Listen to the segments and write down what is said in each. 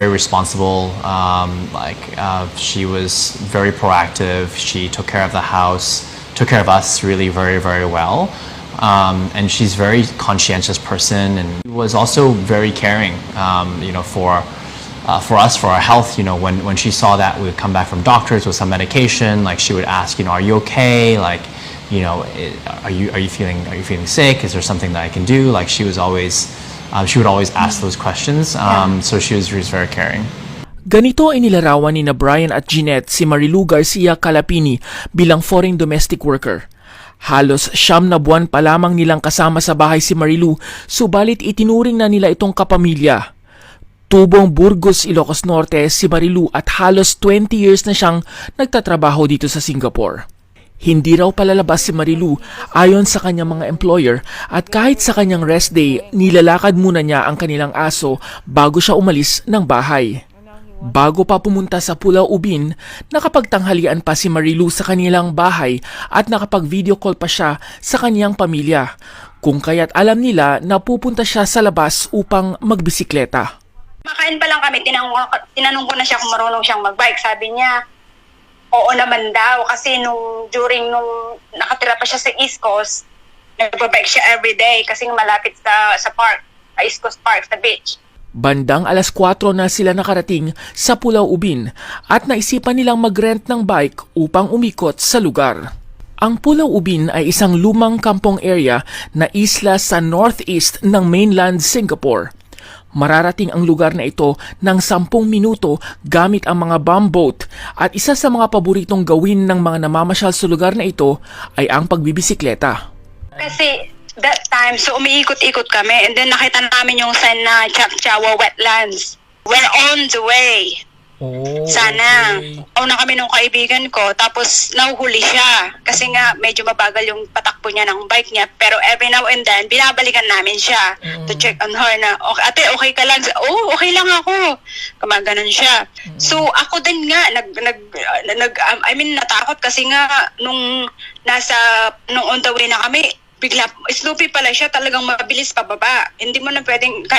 very responsible. She was very proactive. She took care of the house, took care of us really very, very well. And she's a very conscientious person, and was also very caring, for us, for our health. When she saw that we would come back from doctors with some medication, like she would ask, are you okay? Are you feeling sick? Is there something that I can do? Like she would always ask those questions. So she was very caring. Ganito inilarawan ni na Brian at Jeanette si Marilu Garcia Calapini bilang foreign domestic worker. Halos 9 na buwan pa lamang nilang kasama sa bahay si Marilu, subalit itinuring na nila itong kapamilya. Tubong Burgos, Ilocos Norte si Marilu at halos 20 years na siyang nagtatrabaho dito sa Singapore. Hindi raw palalabas si Marilu ayon sa kanyang mga employer, at kahit sa kanyang rest day, nilalakad muna niya ang kanilang aso bago siya umalis ng bahay. Bago pa pumunta sa Pulau Ubin, nakapagtanghalian pa si Marilu sa kanilang bahay at nakapag-video call pa siya sa kaniyang pamilya, kung kaya't alam nila na pupunta siya sa labas upang magbisikleta. Makain pa lang kami, tinanong ko na siya kung marunong siyang magbike. Sabi niya, oo naman daw, kasi nung nakatira pa siya sa East Coast, nagbabike siya everyday kasi malapit sa park, sa East Coast Park, sa beach. Bandang 4:00 na sila nakarating sa Pulau Ubin at naisipan nilang mag-rent ng bike upang umikot sa lugar. Ang Pulau Ubin ay isang lumang kampong area na isla sa northeast ng mainland Singapore. Mararating ang lugar na ito ng 10 minuto gamit ang mga bomb boat, at isa sa mga paboritong gawin ng mga namamasyal sa lugar na ito ay ang pagbibisikleta. Kasi that time, so umiikot-ikot kami, and then nakita namin yung sign na Chakchawa Wetlands. We're on the way. Sana. Una kami nung kaibigan ko, tapos nahuhuli siya. Kasi nga, medyo mabagal yung patakbo niya ng bike niya. Pero every now and then, binabalikan namin siya to check on her na, ate, okay ka lang? Oh, okay lang ako. Kumaganon siya. So, ako din nga, natakot kasi nga, nung on the way na kami, bigla, Snoopy pala siya, talagang mabilis pababa. Kahit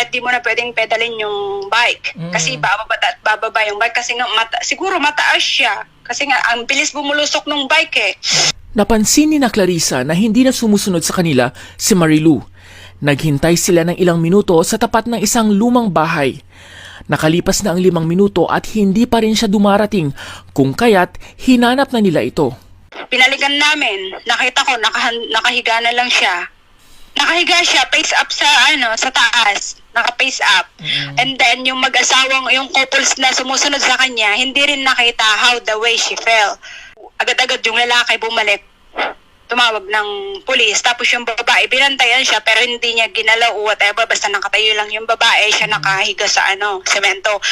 di mo na pwedeng pedalin yung bike. Kasi bababa yung bike. Kasi nga, siguro mataas siya. Kasi nga, ang bilis bumulusok ng bike eh. Napansin ni na Clarissa na hindi na sumusunod sa kanila si Marilu. Naghintay sila ng ilang minuto sa tapat ng isang lumang bahay. Nakalipas na ang 5 minuto at hindi pa rin siya dumarating, kung kaya't hinanap na nila ito. Pinalikan namin, nakita ko nakahiga na lang siya. Nakahiga siya, face up sa taas, naka-face up. And then yung mag-asawang, yung couples na sumusunod sa kanya, hindi rin nakita how the way she fell. Agad-agad yung lalaki bumalik, tumawag ng pulis. Tapos yung babae, binantayan siya pero hindi niya ginalaw o whatever, basta nakatayo lang yung babae, siya nakahiga sa semento.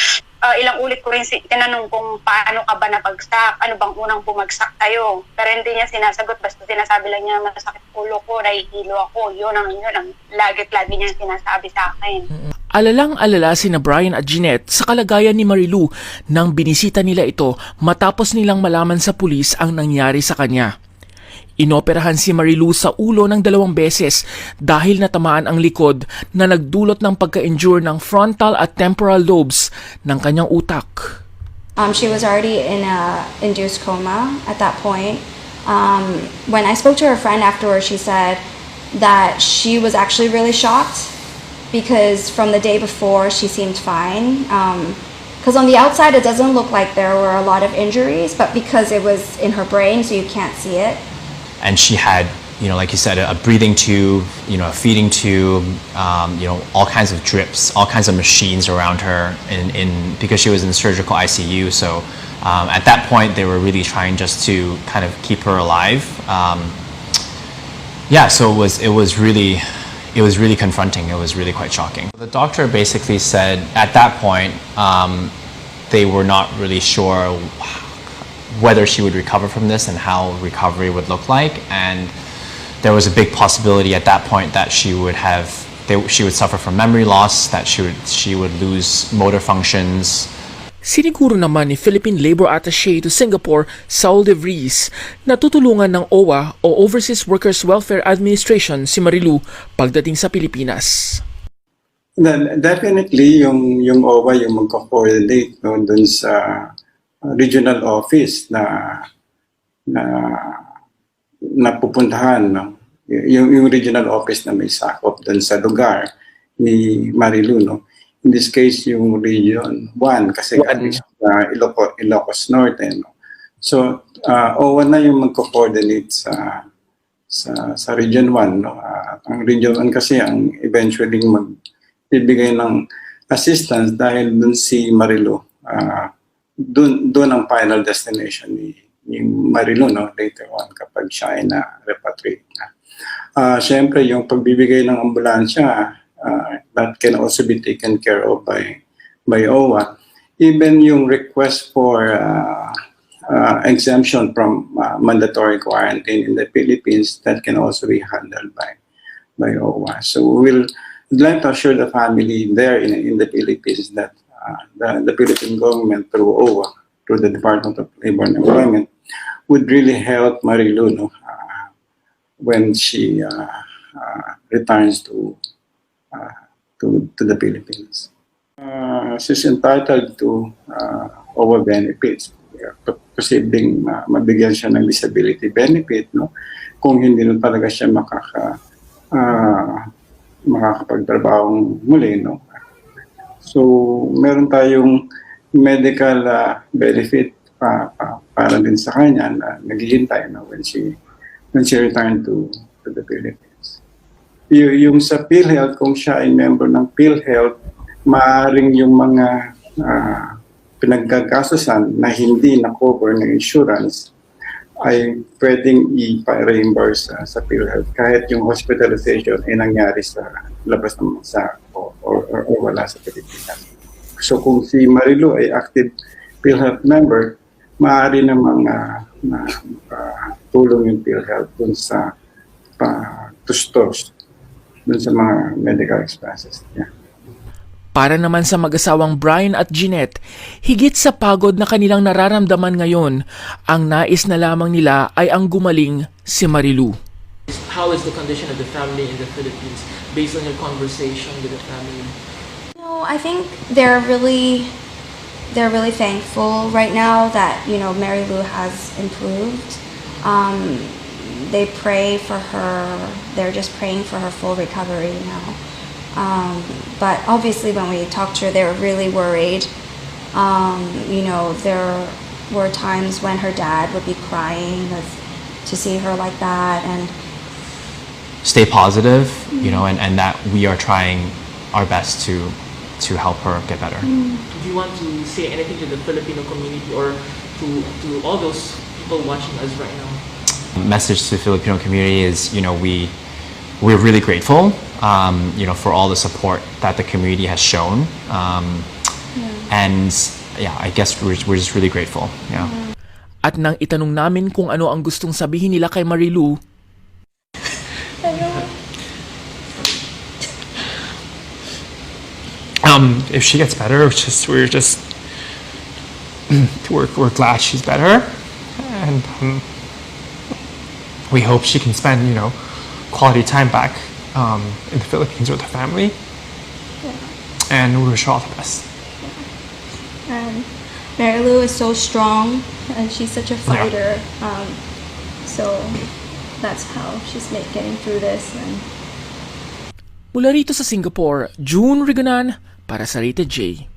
Ilang ulit ko rin tinanong kung paano ka ba napagsak, ano bang unang bumagsak tayo. Pero hindi niya sinasagot, basta sinasabi lang niya masakit ulo ko, nahihilo ako. Yun ang lagi niya sinasabi sa akin. Alalang-alala sina Brian at Jeanette sa kalagayan ni Marilu nang binisita nila ito matapos nilang malaman sa pulis ang nangyari sa kanya. Inoperahan si Marilu sa ulo ng 2 beses dahil natamaan ang likod na nagdulot ng pagka-injure ng frontal at temporal lobes ng kanyang utak. She was already in a induced coma at that point. When I spoke to her friend afterwards, she said that she was actually really shocked because from the day before she seemed fine. Because on the outside it doesn't look like there were a lot of injuries, but because it was in her brain, so you can't see it. And she had, like you said, a breathing tube, a feeding tube, all kinds of drips, all kinds of machines around her because she was in the surgical ICU. So at that point, they were really trying just to kind of keep her alive. So it was really confronting. It was really quite shocking. The doctor basically said at that point, they were not really sure whether she would recover from this and how recovery would look like, and there was a big possibility at that point that she would suffer from memory loss, that she would lose motor functions. Siniguro naman ni Philippine Labor Attaché to Singapore, Saul De Vries, na tutulungan ng OWA o Overseas Workers Welfare Administration si Marilu pagdating sa Pilipinas. Then definitely yung OWA yung magko-coordinate no dun sa regional office na napupuntahan no yung regional office na may sakop dun sa lugar ni Marilu no. In this case yung region 1 kasi galing sa Ilocos Norte no. So OWA na yung magko-coordinate sa region 1 no. Ang region 1 kasi ang eventually magbibigay ng assistance dahil dun si Marilu dun ang final destination ni Marilu no later on kapag siya ay na-repatriate na. Siyempre yung pagbibigay ng ambulansya that can also be taken care of by OWA. Even yung request for exemption from mandatory quarantine in the Philippines, that can also be handled by OWA. So we'll like to assure the family there in the Philippines that the Philippine government through OWA, through the Department of Labor and Employment, would really help Marilu no, when she returns to the Philippines. She's entitled to OWA benefits. Posibleng mabigyan siya ng disability benefit no kung hindi na talaga siya makakapagtrabaho muli no. So meron tayong medical benefit para din sa kanya na naghihintay no when she returned to the Philippines. Yung sa PhilHealth, kung siya ay member ng PhilHealth, maaaring yung mga pinagkakasusan na hindi na-cover ng insurance ay pwedeng i-reimburse sa PhilHealth kahit yung hospitalization ay nangyari sa labas ng bansa or wala sa Pilipinas. So kung si Marilu ay active PhilHealth member, maaari namang tulong yung PhilHealth dun sa tustos dun sa mga medical expenses niya. Para naman sa mag-asawang Brian at Jeanette, higit sa pagod na kanilang nararamdaman ngayon, ang nais na lamang nila ay ang gumaling si Marilu. How is the condition of the family in the Philippines based on your conversation with the family? No, I think they're really thankful right now that Marilu has improved. They pray for her. They're just praying for her full recovery now. But obviously when we talked to her, they were really worried. There were times when her dad would be crying to see her like that, and Stay positive, and that we are trying our best to help her get better. Do you want to say anything to the Filipino community or to all those people watching us right now? Message to the Filipino community is, we're really grateful, for all the support that the community has shown, and I guess we're just really grateful. Yeah. At nang itanong namin kung ano ang gustong sabihin nila kay Marilu, if she gets better, we're glad she's better, and we hope she can spend quality time back in the Philippines with her family, and we wish her all the best. And Marilu is so strong, and she's such a fighter. So that's how she's getting through this. And mula rito sa Singapore, June Riganan para sa Rated J.